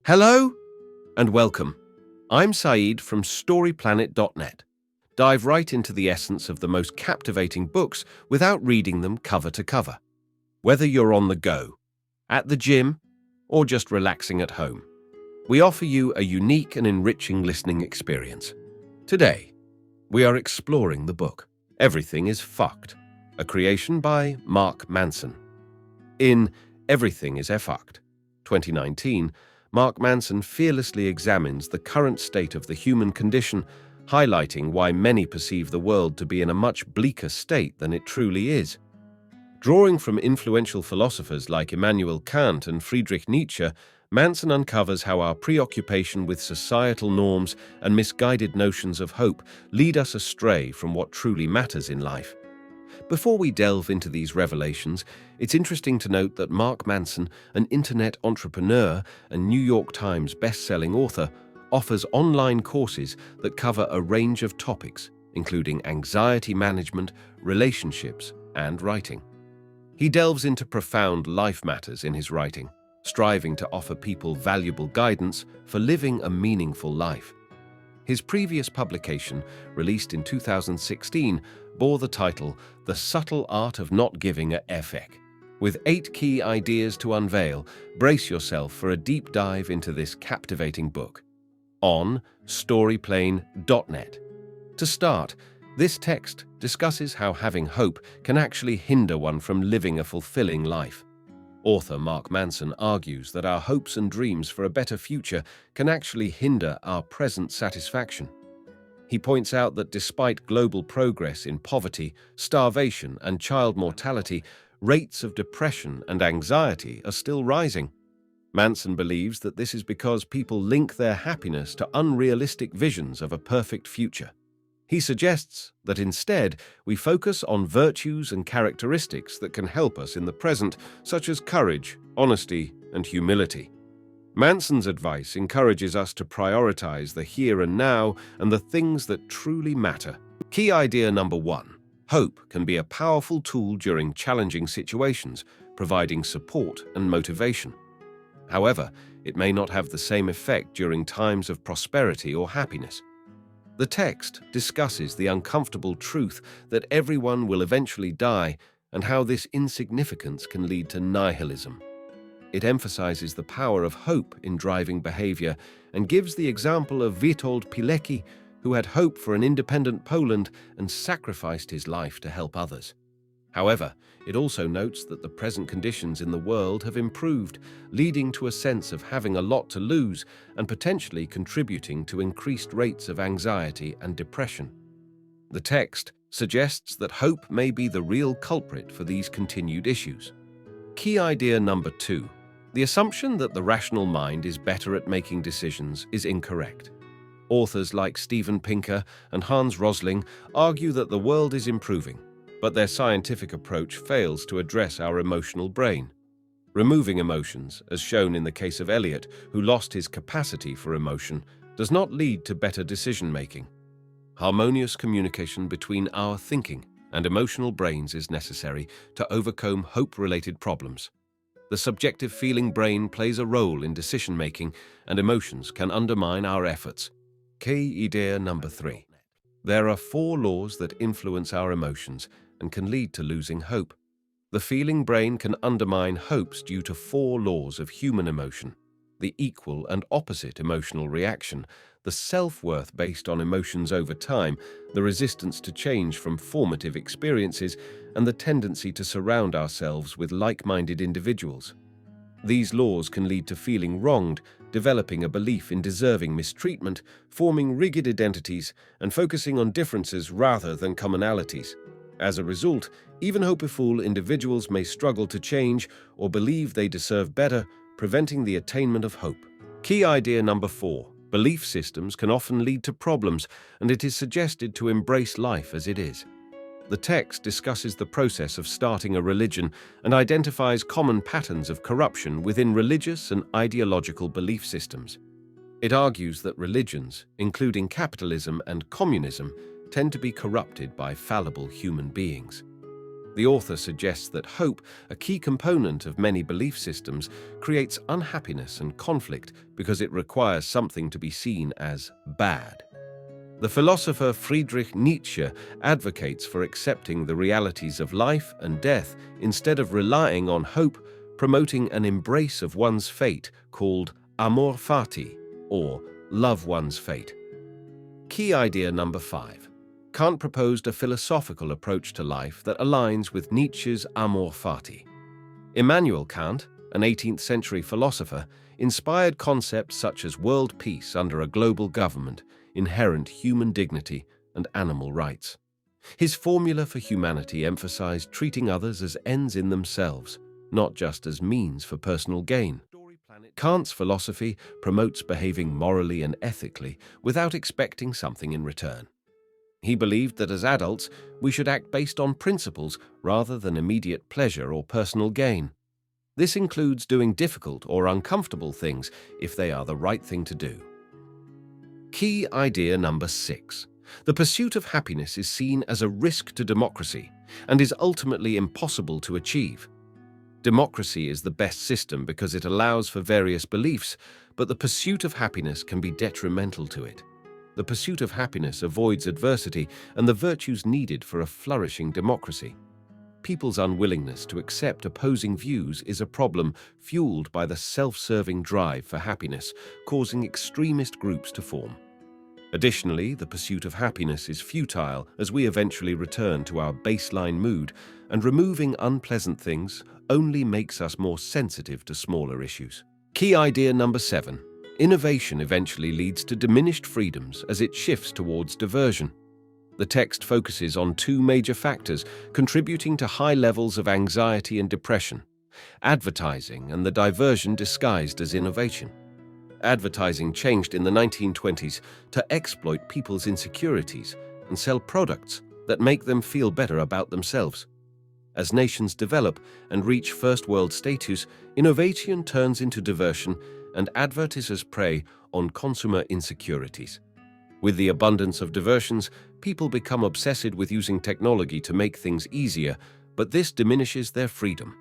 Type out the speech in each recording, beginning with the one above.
Hello and welcome. I'm Saeed from storyplanet.net. Dive right into the essence of the most captivating books without reading them cover to cover. Whether you're on the go, at the gym, or just relaxing at home, we offer you a unique and enriching listening experience. Today, we are exploring the book Everything is Fucked, a creation by Manson. In Everything is Fucked, 2019, Manson fearlessly examines the current state of the human condition, highlighting why many perceive the world to be in a much bleaker state than it truly is. Drawing from influential philosophers like Immanuel, Kant, and Friedrich Nietzsche, Manson uncovers how our preoccupation with societal norms and misguided notions of hope lead us astray from what truly matters in life. Before we delve into these revelations, it's interesting to note that Manson, an internet entrepreneur and New York Times best-selling author, offers online courses that cover a range of topics, including anxiety management, relationships, and writing. He delves into profound life matters in his writing, striving to offer people valuable guidance for living a meaningful life. His previous publication, released in 2016, bore the title The Subtle Art of Not Giving a F***. With 8 key ideas to unveil, brace yourself for a deep dive into this captivating book. On storyplane.net. To start, this text discusses how having hope can actually hinder one from living a fulfilling life. Author Manson argues that our hopes and dreams for a better future can actually hinder our present satisfaction. He points out that despite global progress in poverty, starvation, and child mortality, rates of depression and anxiety are still rising. Manson believes that this is because people link their happiness to unrealistic visions of a perfect future. He suggests that instead we focus on virtues and characteristics that can help us in the present, such as courage, honesty, and humility. Manson's advice encourages us to prioritize the here and now and the things that truly matter. Key idea number 1. Hope can be a powerful tool during challenging situations, providing support and motivation. However, it may not have the same effect during times of prosperity or happiness. The text discusses the uncomfortable truth that everyone will eventually die and how this insignificance can lead to nihilism. It emphasizes the power of hope in driving behavior and gives the example of Witold Pilecki, who had hope for an independent Poland and sacrificed his life to help others. However, it also notes that the present conditions in the world have improved, leading to a sense of having a lot to lose and potentially contributing to increased rates of anxiety and depression. The text suggests that hope may be the real culprit for these continued issues. Key idea number 2. The assumption that the rational mind is better at making decisions is incorrect. Authors like Steven Pinker and Hans Rosling argue that the world is improving, but their scientific approach fails to address our emotional brain. Removing emotions, as shown in the case of Eliot, who lost his capacity for emotion, does not lead to better decision-making. Harmonious communication between our thinking and emotional brains is necessary to overcome hope-related problems. The subjective feeling brain plays a role in decision-making, and emotions can undermine our efforts. Key idea number 3. There are 4 laws that influence our emotions and can lead to losing hope. The feeling brain can undermine hopes due to 4 laws of human emotion: the equal and opposite emotional reaction, the self-worth based on emotions over time, the resistance to change from formative experiences, and the tendency to surround ourselves with like-minded individuals. These laws can lead to feeling wronged, developing a belief in deserving mistreatment, forming rigid identities, and focusing on differences rather than commonalities. As a result, even hopeful individuals may struggle to change or believe they deserve better, preventing the attainment of hope. Key idea number 4. Belief systems can often lead to problems, and it is suggested to embrace life as it is. The text discusses the process of starting a religion and identifies common patterns of corruption within religious and ideological belief systems. It argues that religions, including capitalism and communism, tend to be corrupted by fallible human beings. The author suggests that hope, a key component of many belief systems, creates unhappiness and conflict because it requires something to be seen as bad. The philosopher Friedrich Nietzsche advocates for accepting the realities of life and death instead of relying on hope, promoting an embrace of one's fate called amor fati, or love one's fate. Key idea number 5. Kant proposed a philosophical approach to life that aligns with Nietzsche's amor fati. Immanuel Kant, an 18th century philosopher, inspired concepts such as world peace under a global government, inherent human dignity, and animal rights. His formula for humanity emphasized treating others as ends in themselves, not just as means for personal gain. Kant's philosophy promotes behaving morally and ethically without expecting something in return. He believed that as adults, we should act based on principles rather than immediate pleasure or personal gain. This includes doing difficult or uncomfortable things if they are the right thing to do. Key idea number 6. The pursuit of happiness is seen as a risk to democracy and is ultimately impossible to achieve. Democracy is the best system because it allows for various beliefs, but the pursuit of happiness can be detrimental to it. The pursuit of happiness avoids adversity and the virtues needed for a flourishing democracy. People's unwillingness to accept opposing views is a problem fueled by the self-serving drive for happiness, causing extremist groups to form. Additionally, the pursuit of happiness is futile as we eventually return to our baseline mood, and removing unpleasant things only makes us more sensitive to smaller issues. Key idea number 7. Innovation eventually leads to diminished freedoms as it shifts towards diversion. The text focuses on 2 major factors contributing to high levels of anxiety and depression: advertising and the diversion disguised as innovation. Advertising changed in the 1920s to exploit people's insecurities and sell products that make them feel better about themselves. As nations develop and reach first world status, innovation turns into diversion and advertisers prey on consumer insecurities. With the abundance of diversions, people become obsessed with using technology to make things easier, but this diminishes their freedom.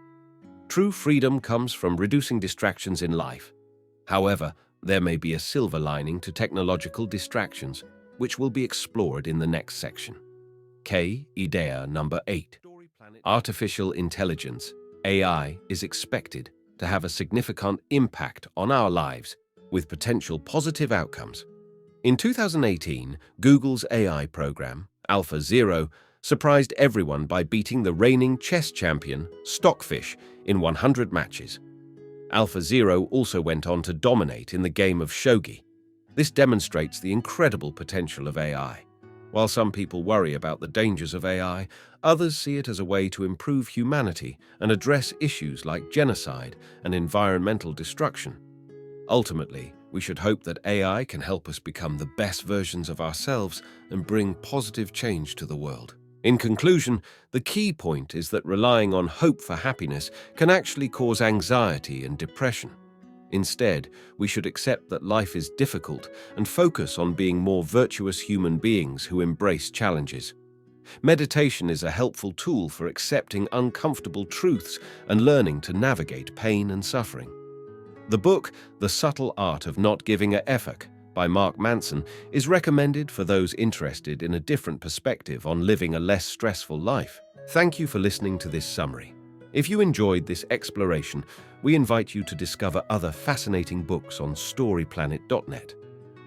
True freedom comes from reducing distractions in life. However, there may be a silver lining to technological distractions, which will be explored in the next section. Idea number 8. Artificial intelligence, AI, is expected to have a significant impact on our lives, with potential positive outcomes. In 2018, Google's AI program, AlphaZero, surprised everyone by beating the reigning chess champion, Stockfish, in 100 matches. AlphaZero also went on to dominate in the game of shogi. This demonstrates the incredible potential of AI. While some people worry about the dangers of AI, others see it as a way to improve humanity and address issues like genocide and environmental destruction. Ultimately, we should hope that AI can help us become the best versions of ourselves and bring positive change to the world. In conclusion, the key point is that relying on hope for happiness can actually cause anxiety and depression. Instead, we should accept that life is difficult and focus on being more virtuous human beings who embrace challenges. Meditation is a helpful tool for accepting uncomfortable truths and learning to navigate pain and suffering. The book, The Subtle Art of Not Giving a F*ck, by Manson, is recommended for those interested in a different perspective on living a less stressful life. Thank you for listening to this summary. If you enjoyed this exploration, we invite you to discover other fascinating books on storyplanet.net.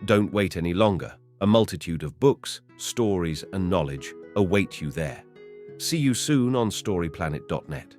Don't wait any longer. A multitude of books, stories, and knowledge await you there. See you soon on storyplanet.net.